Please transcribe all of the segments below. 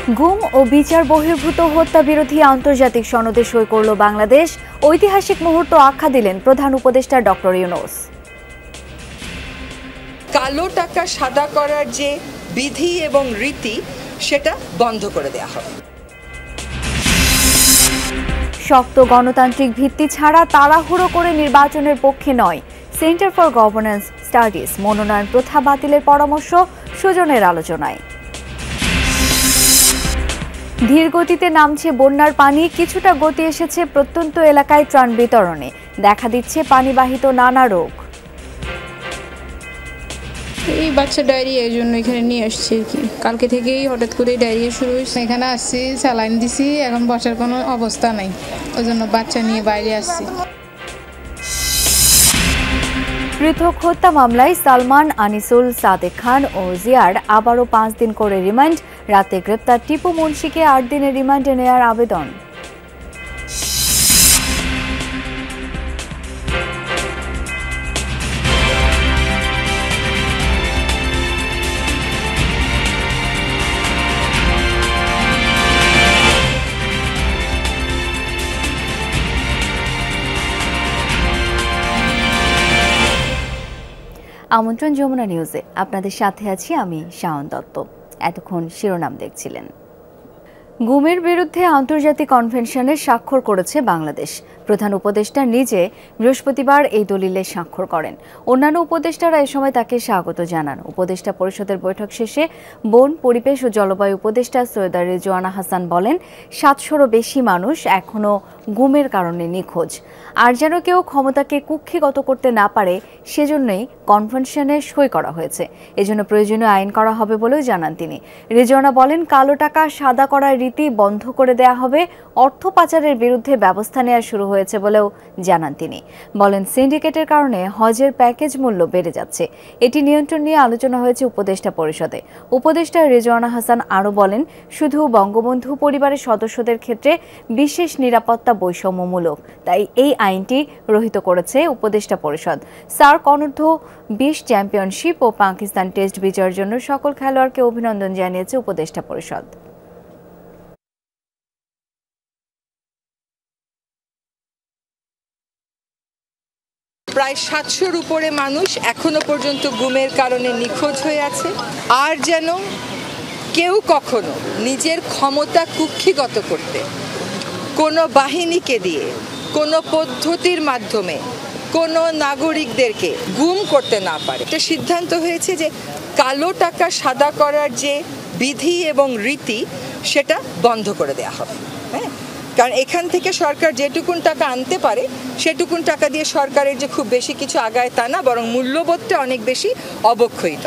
গুম ও বিচার বহির্ভূত হত্যা বিরোধী আন্তর্জাতিক সনদে সই করল বাংলাদেশ। ঐতিহাসিক মুহূর্ত আখ্যা দিলেন প্রধান উপদেষ্টা ডক্টর ইউনূস। কালো টাকা সাদা করার যে বিধি এবং রীতি সেটা বন্ধ করে দেওয়া হবে। শক্ত গণতান্ত্রিক ভিত্তি ছাড়া তাড়াহুড়ো করে নির্বাচনের পক্ষে নয় সেন্টার ফর গভর্নেন্স স্টাডিজ। মনোনয়ন প্রথা বাতিলের পরামর্শ সুজনের আলোচনায়। ধীর গতিতে নামছে বন্যার পানি, কিছুটা গতি এসেছে প্রত্যন্ত এলাকায় ত্রাণ বিতরণে। দেখা দিচ্ছে পানিবাহিত নানা রোগ। এই বাচ্চা ডায়রিয়া এই জন্য এখানে নিয়ে আসছি আর কি। কালকে থেকেই হঠাৎ করে ডায়রিয়া শুরু হয়েছে। এখানে আসছি, স্যালাইন দিছি, এখন বসার কোনো অবস্থা নাই, ওই জন্য বাচ্চা নিয়ে বাইরে আসছি। পৃথক হত্যা মামলায় সালমান, আনিসুল, সাদেক খান ও জিয়ার আবারও 5 দিন করে রিমান্ড। রাতে গ্রেপ্তার টিপু মুন্সিকে 8 দিনের রিমান্ডে নেয়ার আবেদন। আমন্ত্রণ যমুনা নিউজে আপনাদের সাথে আছি আমি শাওন দত্ত। এতক্ষণ শিরোনাম দেখছিলেন। গুমের বিরুদ্ধে আন্তর্জাতিক কনভেনশনে স্বাক্ষর করেছে বাংলাদেশ। প্রধান উপদেষ্টা নিজে বৃহস্পতিবার এই দলিলে স্বাক্ষর করেন। অন্যান্য উপদেষ্টারা এ সময় তাকে স্বাগত জানান। উপদেষ্টা পরিষদের বৈঠক শেষে বন, পরিবেশ ও জলবায়ু উপদেষ্টা সৈয়দা রিজওয়ানা হাসান বলেন, 700-রও বেশি মানুষ এখনও গুমের কারণে নিখোঁজ। আর যেন কেউ ক্ষমতাকে কুক্ষিগত করতে না পারে সেজন্যই কনভেনশনে সই করা হয়েছে। এজন্য প্রয়োজনীয় আইন করা হবে বলেও জানান তিনি। রিজওয়ানা বলেন, কালো টাকা সাদা করার রীতি বন্ধ করে দেয়া হবে। অর্থ পাচারের বিরুদ্ধে ব্যবস্থা নেওয়া শুরু হয়েছে বলেও জানান তিনি। বলেন, সিন্ডিকেটের কারণে হজের প্যাকেজ মূল্য বেড়ে যাচ্ছে। এটি নিয়ন্ত্রণ নিয়ে আলোচনা হয়েছে উপদেষ্টা পরিষদে। উপদেষ্টা রিজওয়ানা হাসান আরও বলেন, শুধু বঙ্গবন্ধু পরিবারের সদস্যদের ক্ষেত্রে বিশেষ নিরাপত্তা বৈষম্যমূলক, তাই এই আইনটি রহিত করেছে উপদেষ্টা পরিষদ। সার্ক অনূর্ধ্ব 20 চ্যাম্পিয়নশিপ ও পাকিস্তান টেস্ট বিজয়ের জন্য সকল খেলোয়াড়কে অভিনন্দন জানিয়েছে উপদেষ্টা পরিষদ। প্রায় 700-র উপরে মানুষ এখনো পর্যন্ত গুমের কারণে নিখোঁজ হয়ে আছে। আর যেন কেউ কখনো নিজের ক্ষমতা কুক্ষিগত করতে কোনো বাহিনীকে দিয়ে, কোনো পদ্ধতির মাধ্যমে কোনো নাগরিকদেরকে গুম করতে না পারে। একটা সিদ্ধান্ত হয়েছে যে কালো টাকা সাদা করার যে বিধি এবং রীতি সেটা বন্ধ করে দেওয়া হবে। হ্যাঁ, কারণ এখান থেকে সরকার যেটুকুন টাকা আনতে পারে সেটুকুন টাকা দিয়ে সরকারের যে খুব বেশি কিছু আগায় তা না, বরং মূল্যবোধটা অনেক বেশি অবক্ষয়িত।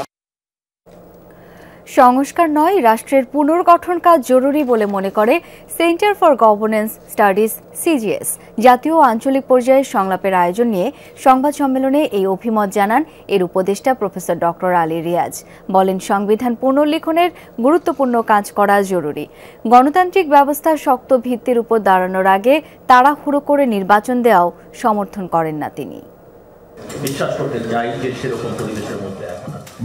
সংস্কার নয়, রাষ্ট্রের পুনর্গঠন কাজ জরুরি বলে মনে করে centre for governance studies CGS. জাতীয় ও আঞ্চলিক পর্যায়ে সংলাপের আয়োজন নিয়ে সংবাদ সম্মেলনে এই অভিমত জানান এর উপদেষ্টা প্রফেসর ডক্টর আলী রিয়াজ। বলেন, সংবিধান পুনর্লিখনের গুরুত্বপূর্ণ কাজ করা জরুরি। গণতান্ত্রিক ব্যবস্থা শক্ত ভিত্তির উপর দাঁড়ানোর আগে তাড়াহুড়ো করে নির্বাচন দেওয়াও সমর্থন করেন না তিনি।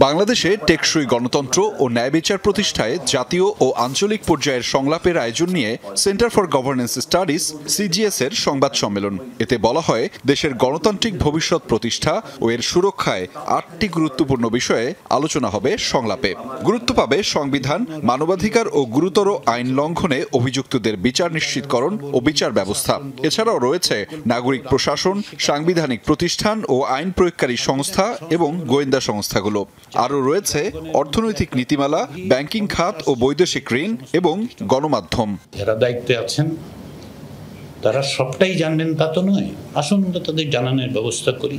বাংলাদেশে টেকসই গণতন্ত্র ও ন্যায় বিচার প্রতিষ্ঠায় জাতীয় ও আঞ্চলিক পর্যায়ের সংলাপের আয়োজন নিয়ে centre for governance studies CGS এর সংবাদ সম্মেলন। এতে বলা হয়, দেশের গণতান্ত্রিক ভবিষ্যৎ প্রতিষ্ঠা ও এর সুরক্ষায় 8টি গুরুত্বপূর্ণ বিষয়ে আলোচনা হবে সংলাপে। গুরুত্ব পাবে সংবিধান, মানবাধিকার ও গুরুতর আইন লঙ্ঘনে অভিযুক্তদের বিচার নিশ্চিতকরণ ও বিচার ব্যবস্থা। এছাড়াও রয়েছে নাগরিক প্রশাসন, সাংবিধানিক প্রতিষ্ঠান ও আইন প্রয়োগকারী সংস্থা এবং গোয়েন্দা সংস্থাগুলো। আরও রয়েছে অর্থনৈতিক নীতিমালা, ব্যাংকিং খাত ও বৈদেশিক ঋণ এবং গণমাধ্যম। যারা দায়িত্বে আছেন তারা সবটাই জানবেন তা তো নয়, আসুন তাদের জানানোর ব্যবস্থা করি।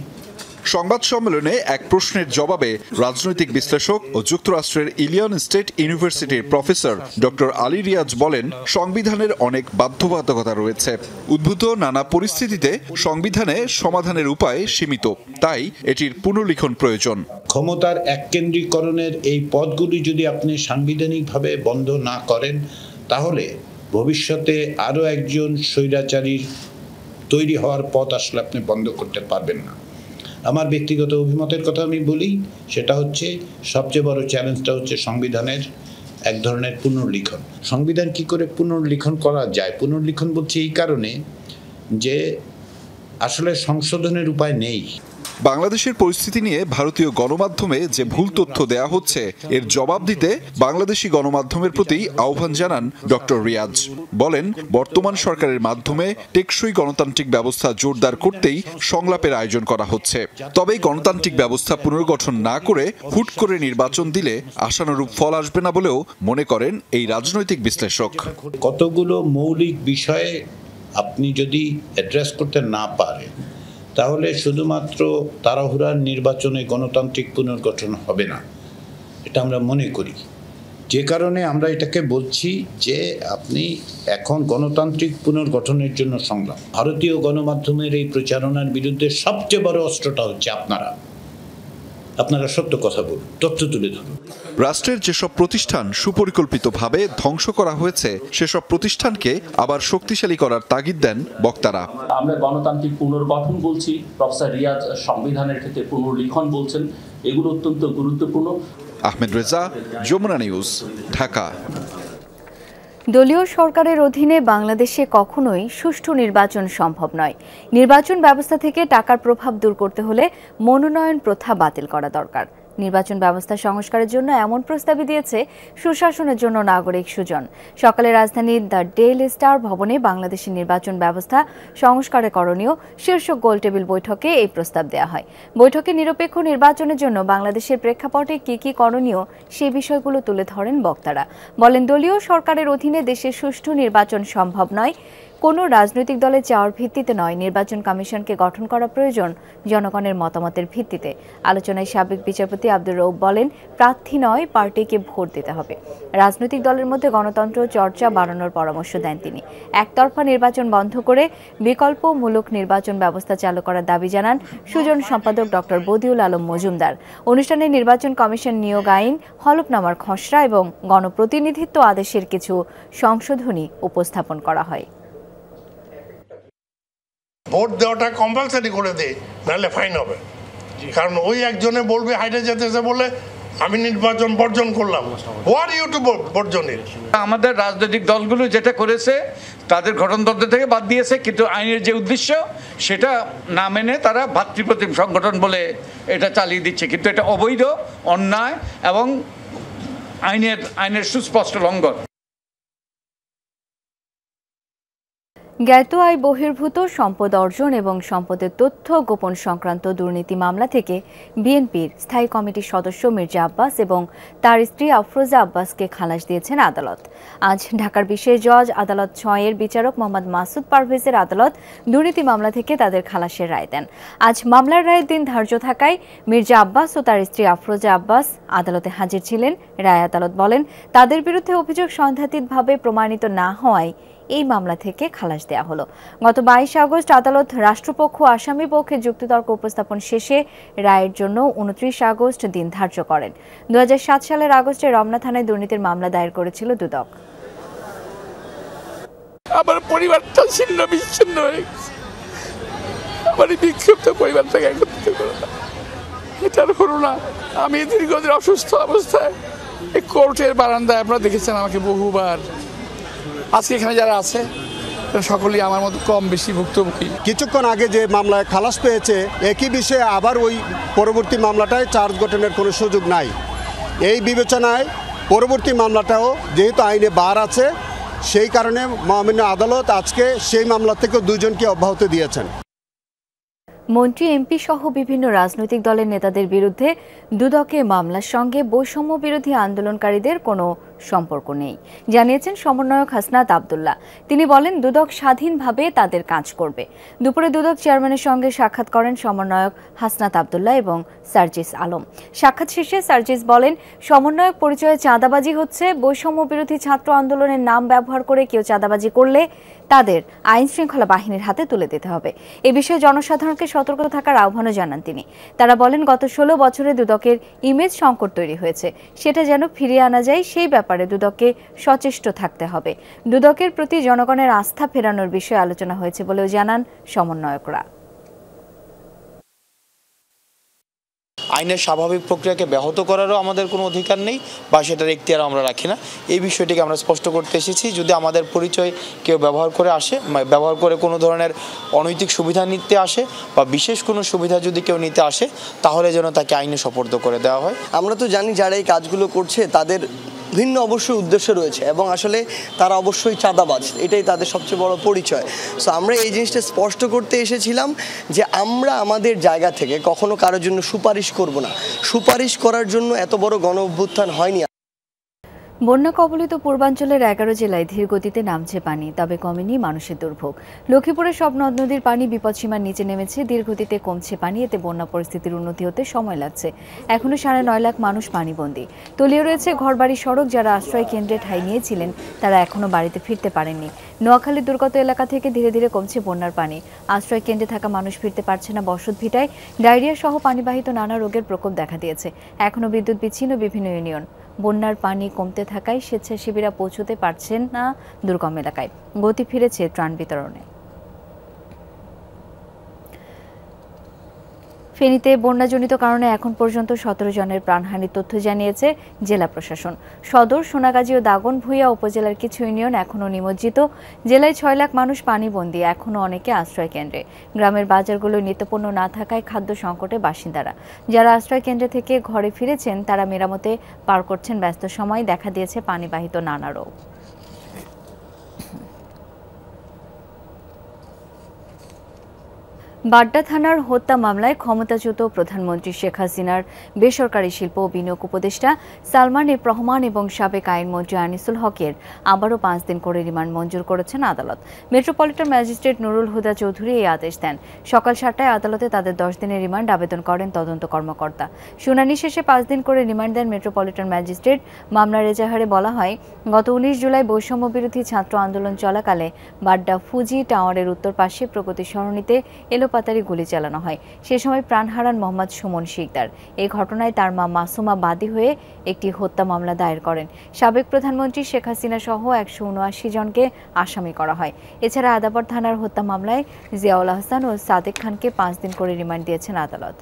সংবাদ সম্মেলনে এক প্রশ্নের জবাবে রাজনৈতিক বিশ্লেষক ও যুক্তরাষ্ট্রের ইলিয়ন স্টেট ইউনিভার্সিটির প্রফেসর ডক্টর আলী রিয়াজ বলেন, সংবিধানের অনেক বাধ্যবাধকতা রয়েছে। উদ্ভূত নানা পরিস্থিতিতে সংবিধানে সমাধানের উপায় সীমিত, তাই এটির পুনর্লিখন প্রয়োজন। ক্ষমতার এককেন্দ্রীকরণের এই পথগুলি যদি আপনি সাংবিধানিকভাবে বন্ধ না করেন, তাহলে ভবিষ্যতে আরও একজন স্বৈরাচারীর তৈরি হওয়ার পথ আসলে আপনি বন্ধ করতে পারবেন না। আমার ব্যক্তিগত অভিমতের কথা আমি বলি, সেটা হচ্ছে সবচেয়ে বড় চ্যালেঞ্জটা হচ্ছে সংবিধানের এক ধরনের পুনর্লিখন। সংবিধান কি করে পুনর্লিখন করা যায়? পুনর্লিখন বলছি এই কারণে যে আসলে সংশোধনের উপায় নেই। বাংলাদেশের পরিস্থিতি নিয়ে ভারতীয় গণমাধ্যমে যে ভুল তথ্য দেয়া হচ্ছে এর জবাব দিতে বাংলাদেশি গণমাধ্যমের প্রতি আহ্বান জানান ডক্টর রিয়াজ। বলেন, বর্তমান সরকারের মাধ্যমে টেকসই গণতান্ত্রিক ব্যবস্থা জোরদার করতেই সংলাপের আয়োজন করা হচ্ছে। তবে গণতান্ত্রিক ব্যবস্থা পুনর্গঠন না করে হুট করে নির্বাচন দিলে আশানুরূপ ফল আসবে না বলেও মনে করেন এই রাজনৈতিক বিশ্লেষক। কতগুলো মৌলিক বিষয়ে আপনি যদি অ্যাড্রেস করতে না পারেন তাহলে শুধুমাত্র তাড়াহুড়ার নির্বাচনে গণতান্ত্রিক পুনর্গঠন হবে না, এটা আমরা মনে করি। যে কারণে আমরা এটাকে বলছি যে আপনি এখন গণতান্ত্রিক পুনর্গঠনের জন্য সংগ্রাম। ভারতীয় গণমাধ্যমের এই প্রচারণার বিরুদ্ধে সবচেয়ে বড় অস্ত্রটা হচ্ছে আপনারা সত্য কথা বলুন, তথ্য তুলে ধরুন। রাষ্ট্রের যেসব প্রতিষ্ঠান সুপরিকল্পিতভাবে ধ্বংস করা হয়েছে সেসব প্রতিষ্ঠানকে আবার শক্তিশালী করার তাগিদ দেন বক্তারা। আমরা গণতান্ত্রিক পুনর্গঠন বলছি, প্রফেসর রিয়াজ সংবিধানের ক্ষেত্রে পুনর্লিখন বলছেন, এগুলো অত্যন্ত গুরুত্বপূর্ণ। আহমেদ রেজা, যমুনা নিউজ, ঢাকা। দলীয় সরকারের অধীনে বাংলাদেশে কখনোই সুষ্ঠু নির্বাচন সম্ভব নয়। নির্বাচন ব্যবস্থা থেকে টাকার প্রভাব দূর করতে হলে মনোনয়ন প্রথা বাতিল করা দরকার। নির্বাচন ব্যবস্থা সংস্কারের জন্য এমন প্রস্তাবই দিয়েছে সুশাসনের জন্য নাগরিক সুজন। সকালে রাজধানীর দ্য ডেইলি স্টার ভবনে বাংলাদেশের নির্বাচন ব্যবস্থা সংস্কারে করণীয় শীর্ষক গোলটেবিল বৈঠকে এই প্রস্তাব দেওয়া হয়। বৈঠকে নিরপেক্ষ নির্বাচনের জন্য বাংলাদেশের প্রেক্ষাপটে কি কি করণীয় সেই বিষয়গুলো তুলে ধরেন বক্তারা। বলেন, দলীয় সরকারের অধীনে দেশে সুষ্ঠু নির্বাচন সম্ভব নয়। কোনো রাজনৈতিক দলের চাওয়ার ভিত্তিতে নয়, নির্বাচন কমিশনকে গঠন করা প্রয়োজন জনগণের মতামতের ভিত্তিতে। আলোচনায় সাবেক বিচারপতি আব্দুর রউফ বলেন, প্রার্থী নয়, পার্টিকে ভোট দিতে হবে। রাজনৈতিক দলের মধ্যে গণতন্ত্র চর্চা বাড়ানোর পরামর্শ দেন তিনি। একতরফা নির্বাচন বন্ধ করে বিকল্পমূলক নির্বাচন ব্যবস্থা চালু করার দাবি জানান সুজন সম্পাদক ডক্টর বদিউল আলম মজুমদার। অনুষ্ঠানে নির্বাচন কমিশন নিয়োগ আইন, হলফনামার খসড়া এবং গণপ্রতিনিধিত্ব আদেশের কিছু সংশোধনী উপস্থাপন করা হয়। ভোট দেওয়াটা কম্পালসারি করে দেয়, নাহলে ফাইন হবে। কারণ ওই একজনে বলবে হাইটে যেতেছে বলে আমি নির্বাচন বর্জন করলাম। হোয়াট ইউ টু বর্জনের? আমাদের রাজনৈতিক দলগুলো যেটা করেছে তাদের গঠনতন্ত্র থেকে বাদ দিয়েছে, কিন্তু আইনের যে উদ্দেশ্য সেটা না মেনে তারা ভাতৃপ্রতিম সংগঠন বলে এটা চালিয়ে দিচ্ছে। কিন্তু এটা অবৈধ, অন্যায় এবং আইনের সুস্পষ্ট লঙ্ঘন। জ্ঞাত আয় বহির্ভূত সম্পদ অর্জন এবং সম্পদের তথ্য গোপন সংক্রান্ত দুর্নীতি মামলা থেকে বিএনপির স্থায়ী কমিটির সদস্য মির্জা আব্বাস এবং তার স্ত্রী আফরোজা আব্বাসকে খালাস দিয়েছেন আদালত। আজ ঢাকার বিশেষ জজ আদালত 6-এর বিচারক মোহাম্মদ মাসুদ পারভেজের আদালত দুর্নীতি মামলা থেকে তাদের খালাসের রায় দেন। আজ মামলার রায়ের দিন ধার্য থাকায় মির্জা আব্বাস ও তার স্ত্রী আফরোজা আব্বাস আদালতে হাজির ছিলেন। রায় আদালত বলেন, তাদের বিরুদ্ধে অভিযোগ সন্দেহাতীতভাবে প্রমাণিত না হওয়ায় এই মামলা থেকে খালাস দেয়া হলো। গত 22 আগস্ট আদালত রাষ্ট্রপক্ষ আসামি পক্ষে যুক্তিতর্ক উপস্থাপন শেষে রায়ের জন্য 29 আগস্ট দিন ধার্য করেন। 2007 সালের আগস্টে রমনা থানায় দুর্নীতির মামলা দায়ের করেছিল দুদক। আমার পরিবারটা ছিন্ন বিচ্ছিন্ন হয়ে গেছে। আমার বিক্ষিপ্ত পরিবারটাকে একত্রিত করে এটার হলো না। আমি দীর্ঘদিন অসুস্থ অবস্থায় এই কোর্টের বারান্দায় আপনারা দেখেছেন আমাকে বহুবার। আজকে এখানে যারা আছে সকলেই আমার মতো কম বেশি ভুক্তভোগী। কিছুক্ষণ আগে যে মামলায় খালাস পেয়েছে একই বিষয়ে আবার ওই পরবর্তী মামলাটায় চার্জ গঠনের কোনো সুযোগ নাই। এই বিবেচনায় পরবর্তী মামলাটাও যেহেতু আইনে বার আছে, সেই কারণে মহামান্য আদালত আজকে সেই মামলা থেকে দুজনকে অব্যাহতি দিয়েছেন। মন্ত্রী, এমপি সহ বিভিন্ন রাজনৈতিক দলের নেতাদের বিরুদ্ধে দুদকের মামলার সঙ্গে বৈষম্য বিরোধী আন্দোলনকারীদের কোনো সম্পর্ক নেই, জানিয়েছেন সমন্বয়ক হাসনাত আব্দুল্লাহ। তিনি বলেন, দুদক স্বাধীনভাবে তাদের কাজ করবে। দুপুরে দুদক চেয়ারম্যানের সঙ্গে সাক্ষাৎ করেন সমন্বয়ক হাসনাত আব্দুল্লাহ এবং সার্জিস আলম। সাক্ষাৎ শেষে সার্জিস বলেন, সমন্বয়ক পরিচয়ে চাঁদাবাজি হচ্ছে। বৈষম্য বিরোধী ছাত্র আন্দোলনের নাম ব্যবহার করে কেউ চাঁদাবাজি করলে তাদের আইন শৃঙ্খলা বাহিনীর হাতে তুলে দিতে হবে। এ বিষয়ে জনসাধারণকে সতর্ক থাকার আহ্বানও জানান তিনি। তারা বলেন, গত 16 বছরে দুদকের ইমেজ সংকট তৈরি হয়েছে, সেটা যেন ফিরিয়ে আনা যায় সেই ব্যাপারে দুদককে সচেষ্ট থাকতে হবে। দুদকের প্রতি জনগণের আস্থা ফেরানোর বিষয়ে আলোচনা হয়েছে বলেও জানান সমন্বয়করা। আইনের স্বাভাবিক প্রক্রিয়াকে ব্যাহত করারও আমাদের কোনো অধিকার নেই বা সেটার এখতিয়ারও আমরা রাখি না। এই বিষয়টিকে আমরা স্পষ্ট করতে এসেছি, যদি আমাদের পরিচয় কেউ ব্যবহার করে কোনো ধরনের অনৈতিক সুবিধা নিতে আসে বা বিশেষ কোনো সুবিধা যদি কেউ নিতে আসে, তাহলে যেন তাকে আইনে সোপর্দ করে দেওয়া হয়। আমরা তো জানি যারা এই কাজগুলো করছে তাদের ভিন্ন অবশ্যই উদ্দেশ্য রয়েছে এবং আসলে তারা অবশ্যই চাঁদাবাজ, এটাই তাদের সবচেয়ে বড় পরিচয়। সো আমরা এই জিনিসটা স্পষ্ট করতে এসেছিলাম যে আমরা আমাদের জায়গা থেকে কখনো কারোর জন্য সুপারিশ করব না। সুপারিশ করার জন্য এত বড় গণ অভ্যুত্থান হয়নি। বন্যা কবলিত পূর্বাঞ্চলের 11 জেলায় ধীর গতিতে নামছে পানি, তবে কমেনি মানুষের দুর্ভোগ। লক্ষ্মীপুরের সব নদ নদীর পানি বিপদসীমার নিচে নেমেছে, ধীর গতিতে কমছে পানি, এতে বন্যা পরিস্থিতির উন্নতি হতে সময় লাগছে। এখনো 9.5 লাখ মানুষ পানিবন্দী। তলিয়ে রয়েছে ঘরবাড়ি, সড়ক। যারা আশ্রয় কেন্দ্রে ঠাঁই নিয়েছিলেন তারা এখনো বাড়িতে ফিরতে পারেননি। নোয়াখালীর দুর্গত এলাকা থেকে ধীরে ধীরে কমছে বন্যার পানি। আশ্রয় কেন্দ্রে থাকা মানুষ ফিরতে পারছে না বসত ভিটায়। ডায়রিয়া সহ পানিবাহিত নানা রোগের প্রকোপ দেখা দিয়েছে। এখনো বিদ্যুৎ বিচ্ছিন্ন বিভিন্ন ইউনিয়ন। বন্যার পানি কমতে থাকায় স্বেচ্ছাসেবীরা পৌঁছতে পারছেন না দুর্গম এলাকায়। গতি ফিরেছে ত্রাণ বিতরণে। ফেনীতে বন্যাজনিত কারণে এখন পর্যন্ত 17 জনের প্রাণহানির তথ্য জানিয়েছে জেলা প্রশাসন। সদর, সোনাগাজী ও দাগনভূঞা উপজেলার কিছু ইউনিয়ন এখনও নিমজ্জিত। জেলায় 6 লাখ মানুষ পানিবন্দী, এখনও অনেকে আশ্রয় কেন্দ্রে। গ্রামের বাজারগুলো নিত্যপণ্য না থাকায় খাদ্য সংকটে বাসিন্দারা। যারা আশ্রয় কেন্দ্রে থেকে ঘরে ফিরেছেন তারা মেরামতে পার করছেন ব্যস্ত সময়। দেখা দিয়েছে পানিবাহিত নানা রোগ। বাড্ডা থানার হত্যা মামলায় ক্ষমতাচ্যুত প্রধানমন্ত্রী শেখ হাসিনার বেসরকারি শিল্প ও বিনিয়োগ উপদেষ্টা সালমান এফ রহমান এবং সাবেক আইনমন্ত্রী আনিসুল হকের আবারও 5 দিন করে রিমান্ড মঞ্জুর করেছেন আদালত। মেট্রোপলিটন ম্যাজিস্ট্রেট নুরুল হুদা চৌধুরী এই আদেশ দেন। সকাল 7টায় আদালতে তাদের 10 দিনের রিমান্ড আবেদন করেন তদন্ত কর্মকর্তা। শুনানি শেষে 5 দিন করে রিমান্ড দেন মেট্রোপলিটন ম্যাজিস্ট্রেট। মামলার এজাহারে বলা হয়, গত 19 জুলাই বৈষম্য বিরোধী ছাত্র আন্দোলন চলাকালে বাড্ডা ফুজি টাওয়ারের উত্তর পাশে প্রগতি সরণিতে এলোপাতাড়ি গুলি চালানো হয়। সে সময় প্রাণ হারান মোহাম্মদ সুমন শিকদার। এই ঘটনায় তার মা মাসুমা বাদী হয়ে একটি হত্যা মামলা দায়ের করেন। সাবেক প্রধানমন্ত্রী শেখ হাসিনা সহ 179 জনকে আসামি করা হয়। এছাড়া আদাবর থানার হত্যা মামলায় জিয়াউল আহসান ও সাদেক খানকে 5 দিন করে রিমান্ড দিয়েছেন আদালত।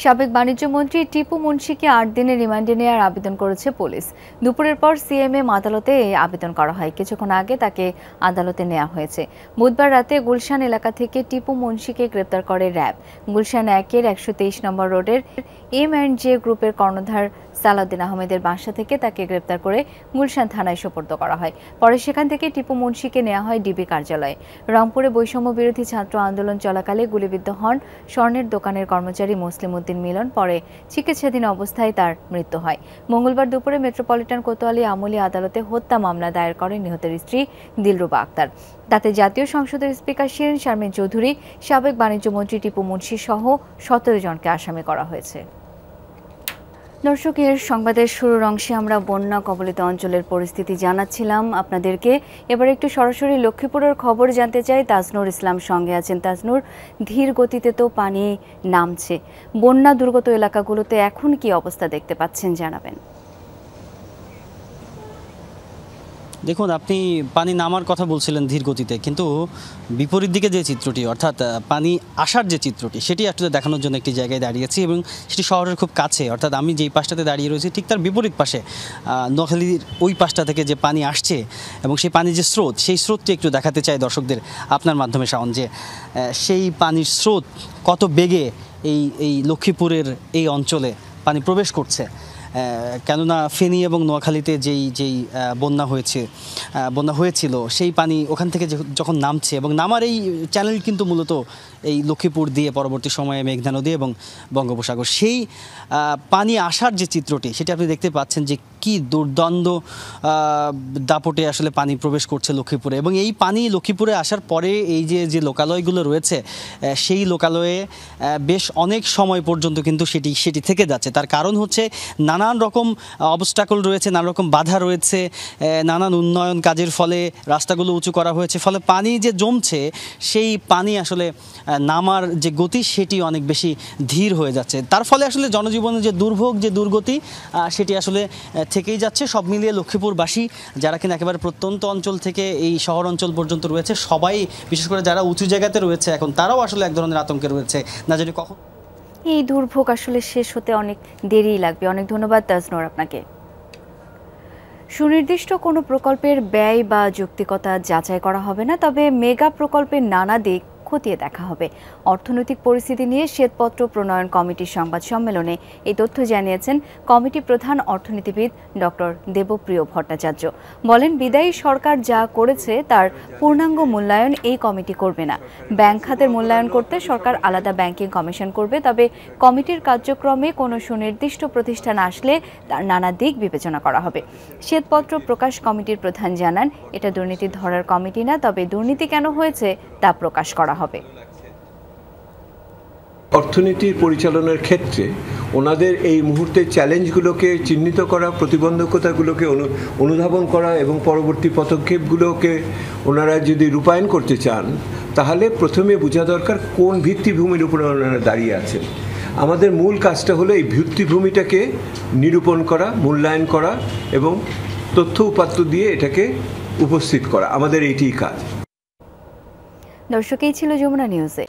সাবেক বাণিজ্যমন্ত্রী টিপু মুন্সিকে 8 দিনের রিমান্ডে নেওয়ার আবেদন করেছে পুলিশ। দুপুরের পর সিএমএম আদালতে এই আবেদন করা হয়। কিছুক্ষণ আগে তাকে আদালতে নেওয়া হয়েছে। বুধবার রাতে গুলশান এলাকা থেকে টিপু মুন্সিকে গ্রেপ্তার করে র্যাব। গুলশান 1-এর 123 নম্বর রোডের M&J গ্রুপের কর্ণধার সালাউদ্দিন আহমেদের বাসা থেকে তাকে গ্রেপ্তার করে গুলশান থানায় সোপর্দ করা হয়। পরে সেখান থেকে টিপু মুন্সিকে নেওয়া হয় ডিবি কার্যালয়ে। রংপুরে বৈষম্য বিরোধী ছাত্র আন্দোলন চলাকালে গুলিবিদ্ধ হন স্বর্ণের দোকানের কর্মচারী মুসলিম উদ্দিন মিলন। পরে চিকিৎসাধীন অবস্থায় তার মৃত্যু হয়। মঙ্গলবার দুপুরে মেট্রোপলিটন কোতোয়ালি আমলি আদালতে হত্যা মামলা দায়ের করেন নিহতের স্ত্রী দিলরুবা আক্তার। তাতে জাতীয় সংসদের স্পিকার শিরিন শারমিন চৌধুরী, সাবেক বাণিজ্যমন্ত্রী টিপু মুন্সি সহ 17 জনকে আসামি করা হয়েছে। দর্শক, এর সংবাদের শুরুর অংশে আমরা বন্যা কবলিত অঞ্চলের পরিস্থিতি জানাচ্ছিলাম আপনাদেরকে। এবার একটু সরাসরি লক্ষ্মীপুরের খবর জানতে চাই। তাজনুর ইসলাম সঙ্গে আছেন। তাজনুর, ধীর গতিতে তো পানি নামছে, বন্যা দুর্গত এলাকাগুলোতে এখন কি অবস্থা দেখতে পাচ্ছেন জানাবেন। দেখুন, আপনি পানি নামার কথা বলছিলেন ধীর গতিতে, কিন্তু বিপরীত দিকে যে চিত্রটি, অর্থাৎ পানি আসার যে চিত্রটি, সেটি আসলে দেখানোর জন্য একটি জায়গায় দাঁড়িয়েছি এবং সেটি শহরের খুব কাছে। অর্থাৎ আমি যেই পাশটাতে দাঁড়িয়ে রয়েছি ঠিক তার বিপরীত পাশে নোয়াখালীর ওই পাশটা থেকে যে পানি আসছে এবং সেই পানির যে স্রোত, সেই স্রোতটি একটু দেখাতে চাই দর্শকদের আপনার মাধ্যমে শাওন, যে সেই পানির স্রোত কত বেগে এই লক্ষ্মীপুরের এই অঞ্চলে পানি প্রবেশ করছে। কেননা ফেনী এবং নোয়াখালীতে যেই বন্যা হয়েছিল সেই পানি ওখান থেকে যখন নামছে এবং নামার এই চ্যানেল কিন্তু মূলত এই লক্ষ্মীপুর দিয়ে পরবর্তী সময়ে মেঘনা নদী এবং বঙ্গোপসাগর, সেই পানি আসার যে চিত্রটি সেটি আপনি দেখতে পাচ্ছেন যে কি দুর্দ্বন্দ্ব দাপটে আসলে পানি প্রবেশ করছে লক্ষ্মীপুরে। এবং এই পানি লক্ষ্মীপুরে আসার পরে এই যে লোকালয়গুলো রয়েছে সেই লোকালয়ে বেশ অনেক সময় পর্যন্ত কিন্তু সেটি থেকে যাচ্ছে। তার কারণ হচ্ছে নানান রকম অবস্টাকল রয়েছে, নানা রকম বাধা রয়েছে, নানান উন্নয়ন কাজের ফলে রাস্তাগুলো উঁচু করা হয়েছে, ফলে পানি যে জমছে সেই পানি আসলে নামার যে গতি সেটি অনেক বেশি ধীর হয়ে যাচ্ছে। তার ফলে আসলে জনজীবনের যে দুর্ভোগ, যে দুর্গতি, সেটি আসলে থেকেই যাচ্ছে। সব মিলিয়ে লক্ষ্মীপুরবাসী যারা কিনা একেবারে প্রত্যন্ত অঞ্চল থেকে এই শহর অঞ্চল পর্যন্ত রয়েছে, সবাই বিশেষ করে যারা উঁচু জায়গাতে রয়েছে এখন, তারাও আসলে এক ধরনের আতঙ্কে রয়েছে, না জানি কখন এই দুর্ভোগ আসলে শেষ হতে অনেক দেরি লাগবে। অনেক ধন্যবাদ তাজনুর আপনাকে। সুনির্দিষ্ট কোনো প্রকল্পের ব্যয় বা যৌক্তিকতা যাচাই করা হবে না, তবে মেগা প্রকল্পের নানা দিক খতিয়ে দেখা হবে। অর্থনৈতিক পরিস্থিতি নিয়ে শ্বেতপত্র প্রণয়ন কমিটির সংবাদ সম্মেলনে এই তথ্য জানিয়েছেন কমিটি প্রধান অর্থনীতিবিদ ডক্টর দেবপ্রিয় ভট্টাচার্য। বলেন, বিদায়ী সরকার যা করেছে তার পূর্ণাঙ্গ মূল্যায়ন এই কমিটি করবে না। ব্যাংক খাতের মূল্যায়ন করতে সরকার আলাদা ব্যাংকিং কমিশন করবে, তবে কমিটির কার্যক্রমে কোনো সুনির্দিষ্ট প্রতিষ্ঠান আসলে তার নানা দিক বিবেচনা করা হবে। শ্বেতপত্র প্রকাশ কমিটির প্রধান জানান, এটা দুর্নীতি ধরার কমিটি না, তবে দুর্নীতি কেন হয়েছে তা প্রকাশ করা হবে। অর্থনীতির পরিচালনার ক্ষেত্রে ওনাদের এই মুহূর্তের চ্যালেঞ্জগুলোকে চিহ্নিত করা, প্রতিবন্ধকতাগুলোকে অনুধাবন করা এবং পরবর্তী পদক্ষেপগুলোকে ওনারা যদি রূপায়ণ করতে চান, তাহলে প্রথমে বোঝা দরকার কোন ভিত্তিভূমির উপরে ওনারা দাঁড়িয়ে আছেন। আমাদের মূল কাজটা হলো এই ভিত্তিভূমিটাকে নিরূপণ করা, মূল্যায়ন করা এবং তথ্য উপাত্ত দিয়ে এটাকে উপস্থিত করা। আমাদের এইটিই কাজ। দর্শক, এই ছিল যমুনা নিউজে।